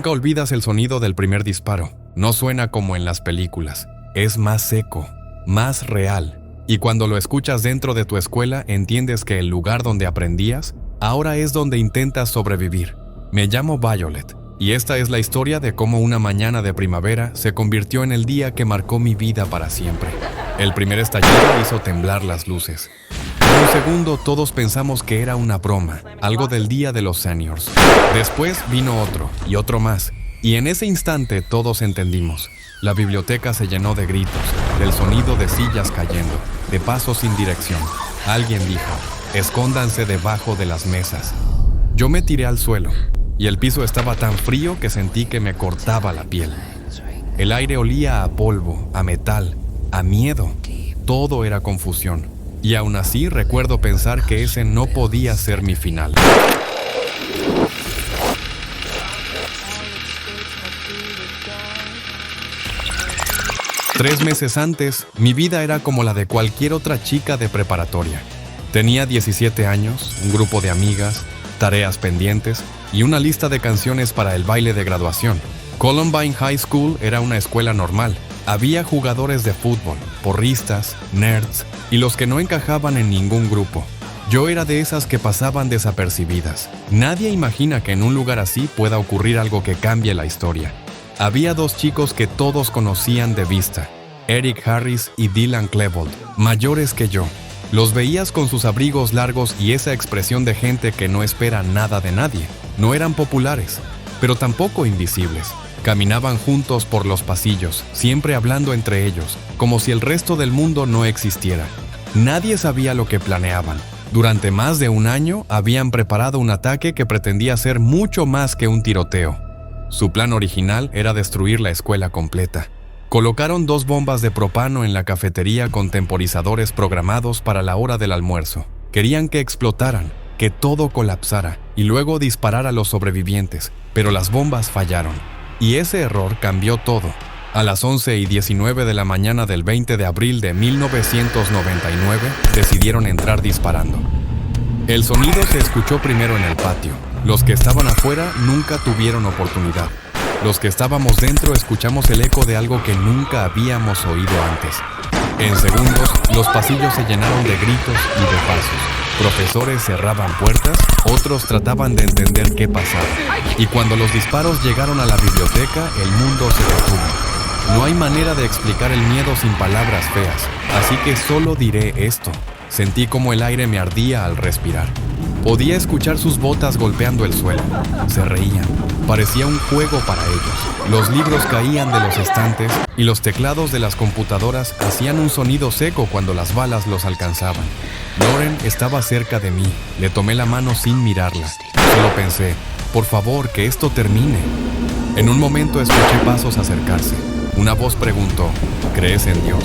Nunca olvidas el sonido del primer disparo. No suena como en las películas. Es más seco, más real. Y cuando lo escuchas dentro de tu escuela, entiendes que el lugar donde aprendías, ahora es donde intentas sobrevivir. Me llamo Violet, y esta es la historia de cómo una mañana de primavera se convirtió en el día que marcó mi vida para siempre. El primer estallido hizo temblar las luces. Por un segundo todos pensamos que era una broma, algo del día de los seniors. Después vino otro, y otro más, y en ese instante todos entendimos. La biblioteca se llenó de gritos, del sonido de sillas cayendo, de pasos sin dirección. Alguien dijo, escóndanse debajo de las mesas. Yo me tiré al suelo, y el piso estaba tan frío que sentí que me cortaba la piel. El aire olía a polvo, a metal, a miedo. Todo era confusión. Y aún así recuerdo pensar que ese no podía ser mi final. Tres meses antes, mi vida era como la de cualquier otra chica de preparatoria. Tenía 17 años, un grupo de amigas, tareas pendientes y una lista de canciones para el baile de graduación. Columbine High School era una escuela normal. Había jugadores de fútbol, porristas, nerds y los que no encajaban en ningún grupo. Yo era de esas que pasaban desapercibidas. Nadie imagina que en un lugar así pueda ocurrir algo que cambie la historia. Había dos chicos que todos conocían de vista, Eric Harris y Dylan Klebold, mayores que yo. Los veías con sus abrigos largos y esa expresión de gente que no espera nada de nadie. No eran populares, pero tampoco invisibles. Caminaban juntos por los pasillos, siempre hablando entre ellos, como si el resto del mundo no existiera. Nadie sabía lo que planeaban. Durante más de un año habían preparado un ataque que pretendía ser mucho más que un tiroteo. Su plan original era destruir la escuela completa. Colocaron 2 bombas de propano en la cafetería con temporizadores programados para la hora del almuerzo. Querían que explotaran, que todo colapsara y luego disparar a los sobrevivientes, pero las bombas fallaron. Y ese error cambió todo. A las 11:19 de la mañana del 20 de abril de 1999, decidieron entrar disparando. El sonido se escuchó primero en el patio. Los que estaban afuera nunca tuvieron oportunidad. Los que estábamos dentro escuchamos el eco de algo que nunca habíamos oído antes. En segundos, los pasillos se llenaron de gritos y de pasos. Profesores cerraban puertas, otros trataban de entender qué pasaba. Y cuando los disparos llegaron a la biblioteca, el mundo se detuvo. No hay manera de explicar el miedo sin palabras feas, así que solo diré esto. Sentí como el aire me ardía al respirar. Podía escuchar sus botas golpeando el suelo. Se reían. Parecía un juego para ellos. Los libros caían de los estantes y los teclados de las computadoras hacían un sonido seco cuando las balas los alcanzaban. Lauren estaba cerca de mí. Le tomé la mano sin mirarla. Solo pensé, por favor, que esto termine. En un momento escuché pasos acercarse. Una voz preguntó, ¿crees en Dios?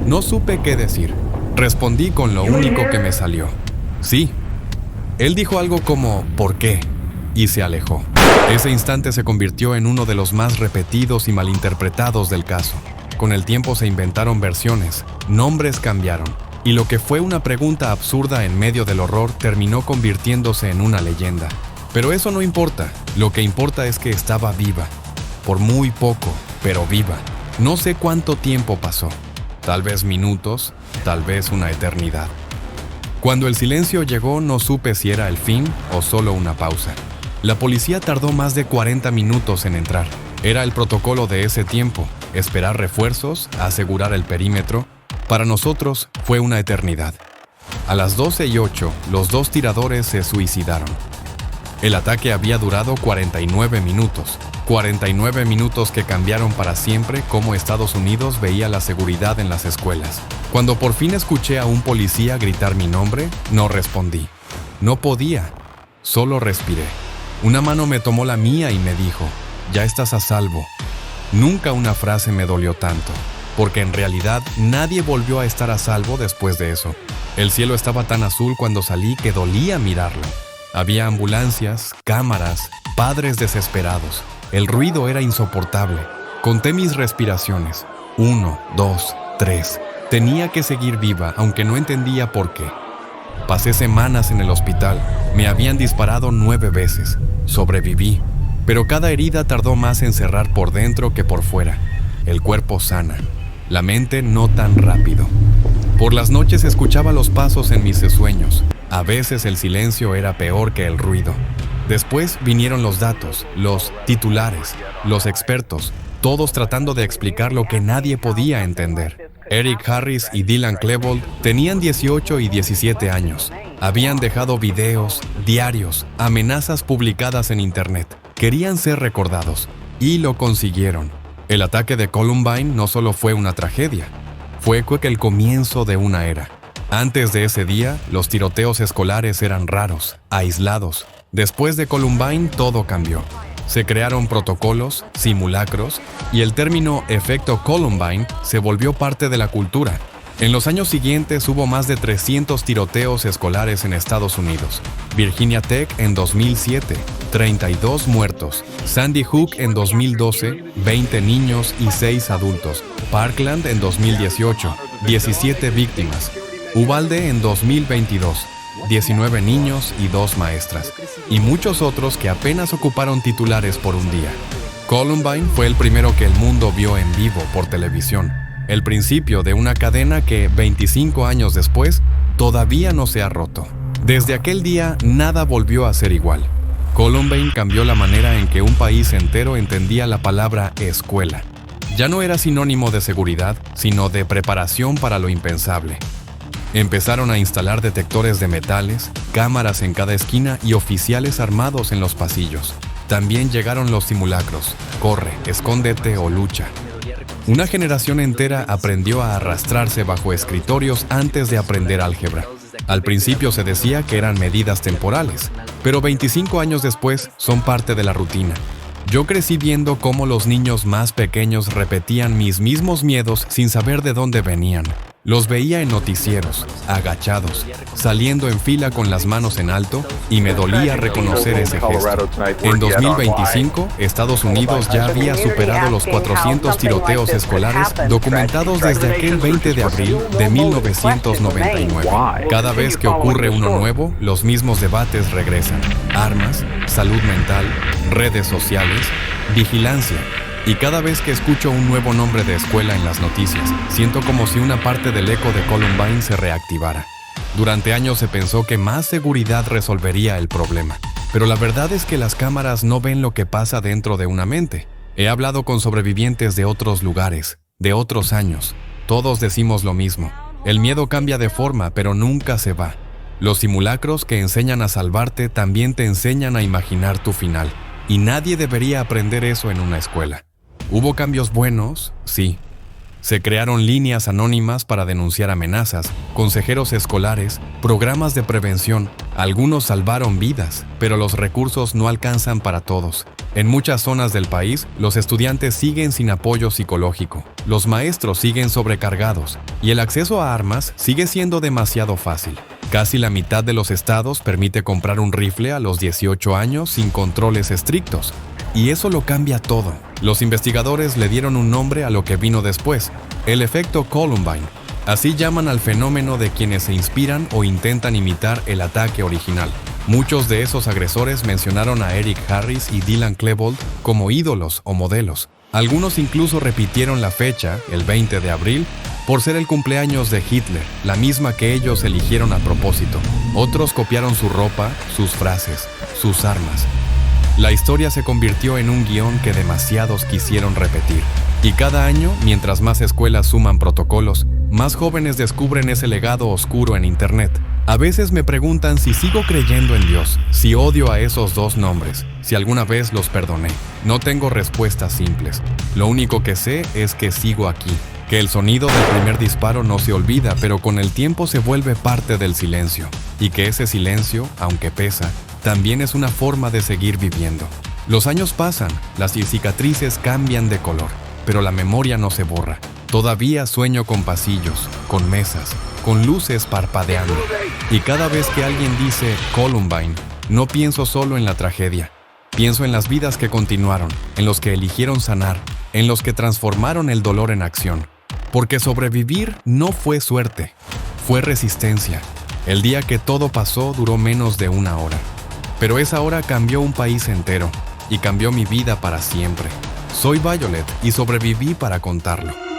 No supe qué decir. Respondí con lo único que me salió. Sí. Él dijo algo como, ¿por qué? Y se alejó. Ese instante se convirtió en uno de los más repetidos y malinterpretados del caso. Con el tiempo se inventaron versiones, nombres cambiaron, y lo que fue una pregunta absurda en medio del horror terminó convirtiéndose en una leyenda. Pero eso no importa, lo que importa es que estaba viva. Por muy poco, pero viva. No sé cuánto tiempo pasó. Tal vez minutos, tal vez una eternidad. Cuando el silencio llegó, no supe si era el fin o solo una pausa. La policía tardó más de 40 minutos en entrar. Era el protocolo de ese tiempo, esperar refuerzos, asegurar el perímetro. Para nosotros fue una eternidad. A las 12:08, los 2 tiradores se suicidaron. El ataque había durado 49 minutos. 49 minutos que cambiaron para siempre cómo Estados Unidos veía la seguridad en las escuelas. Cuando por fin escuché a un policía gritar mi nombre, no respondí. No podía. Solo respiré. Una mano me tomó la mía y me dijo, ya estás a salvo. Nunca una frase me dolió tanto, porque en realidad nadie volvió a estar a salvo después de eso. El cielo estaba tan azul cuando salí que dolía mirarlo. Había ambulancias, cámaras, padres desesperados. El ruido era insoportable. Conté mis respiraciones. 1, 2, 3. Tenía que seguir viva, aunque no entendía por qué. Pasé semanas en el hospital. Me habían disparado 9 veces. Sobreviví. Pero cada herida tardó más en cerrar por dentro que por fuera. El cuerpo sana, la mente no tan rápido. Por las noches escuchaba los pasos en mis sueños. A veces el silencio era peor que el ruido. Después vinieron los datos, los titulares, los expertos, todos tratando de explicar lo que nadie podía entender. Eric Harris y Dylan Klebold tenían 18 y 17 años. Habían dejado videos, diarios, amenazas publicadas en internet. Querían ser recordados, y lo consiguieron. El ataque de Columbine no solo fue una tragedia, fue el comienzo de una era. Antes de ese día, los tiroteos escolares eran raros, aislados. Después de Columbine, todo cambió. Se crearon protocolos, simulacros, y el término efecto Columbine se volvió parte de la cultura. En los años siguientes hubo más de 300 tiroteos escolares en Estados Unidos. Virginia Tech en 2007, 32 muertos. Sandy Hook en 2012, 20 niños y 6 adultos. Parkland en 2018, 17 víctimas. Uvalde en 2022, 19 niños y 2 maestras. Y muchos otros que apenas ocuparon titulares por un día. Columbine fue el primero que el mundo vio en vivo por televisión. El principio de una cadena que, 25 años después, todavía no se ha roto. Desde aquel día, nada volvió a ser igual. Columbine cambió la manera en que un país entero entendía la palabra escuela. Ya no era sinónimo de seguridad, sino de preparación para lo impensable. Empezaron a instalar detectores de metales, cámaras en cada esquina y oficiales armados en los pasillos. También llegaron los simulacros: corre, escóndete o lucha. Una generación entera aprendió a arrastrarse bajo escritorios antes de aprender álgebra. Al principio se decía que eran medidas temporales, pero 25 años después son parte de la rutina. Yo crecí viendo cómo los niños más pequeños repetían mis mismos miedos sin saber de dónde venían. Los veía en noticieros, agachados, saliendo en fila con las manos en alto, y me dolía reconocer ese gesto. En 2025, Estados Unidos ya había superado los 400 tiroteos escolares documentados desde aquel 20 de abril de 1999. Cada vez que ocurre uno nuevo, los mismos debates regresan. Armas, salud mental, redes sociales, vigilancia. Y cada vez que escucho un nuevo nombre de escuela en las noticias, siento como si una parte del eco de Columbine se reactivara. Durante años se pensó que más seguridad resolvería el problema, pero la verdad es que las cámaras no ven lo que pasa dentro de una mente. He hablado con sobrevivientes de otros lugares, de otros años. Todos decimos lo mismo. El miedo cambia de forma, pero nunca se va. Los simulacros que enseñan a salvarte también te enseñan a imaginar tu final, y nadie debería aprender eso en una escuela. ¿Hubo cambios buenos? Sí. Se crearon líneas anónimas para denunciar amenazas, consejeros escolares, programas de prevención. Algunos salvaron vidas, pero los recursos no alcanzan para todos. En muchas zonas del país, los estudiantes siguen sin apoyo psicológico, los maestros siguen sobrecargados, y el acceso a armas sigue siendo demasiado fácil. Casi la mitad de los estados permite comprar un rifle a los 18 años sin controles estrictos. Y eso lo cambia todo. Los investigadores le dieron un nombre a lo que vino después: el efecto Columbine. Así llaman al fenómeno de quienes se inspiran o intentan imitar el ataque original. Muchos de esos agresores mencionaron a Eric Harris y Dylan Klebold como ídolos o modelos. Algunos incluso repitieron la fecha, el 20 de abril, por ser el cumpleaños de Hitler, la misma que ellos eligieron a propósito. Otros copiaron su ropa, sus frases, sus armas. La historia se convirtió en un guión que demasiados quisieron repetir. Y cada año, mientras más escuelas suman protocolos, más jóvenes descubren ese legado oscuro en Internet. A veces me preguntan si sigo creyendo en Dios, si odio a esos dos nombres, si alguna vez los perdoné. No tengo respuestas simples. Lo único que sé es que sigo aquí, que el sonido del primer disparo no se olvida, pero con el tiempo se vuelve parte del silencio. Y que ese silencio, aunque pesa, también es una forma de seguir viviendo. Los años pasan, las cicatrices cambian de color, pero la memoria no se borra. Todavía sueño con pasillos, con mesas, con luces parpadeando. Y cada vez que alguien dice Columbine, no pienso solo en la tragedia. Pienso en las vidas que continuaron, en los que eligieron sanar, en los que transformaron el dolor en acción. Porque sobrevivir no fue suerte, fue resistencia. El día que todo pasó duró menos de una hora. Pero esa hora cambió un país entero. y cambió mi vida para siempre. Soy Violet y sobreviví para contarlo.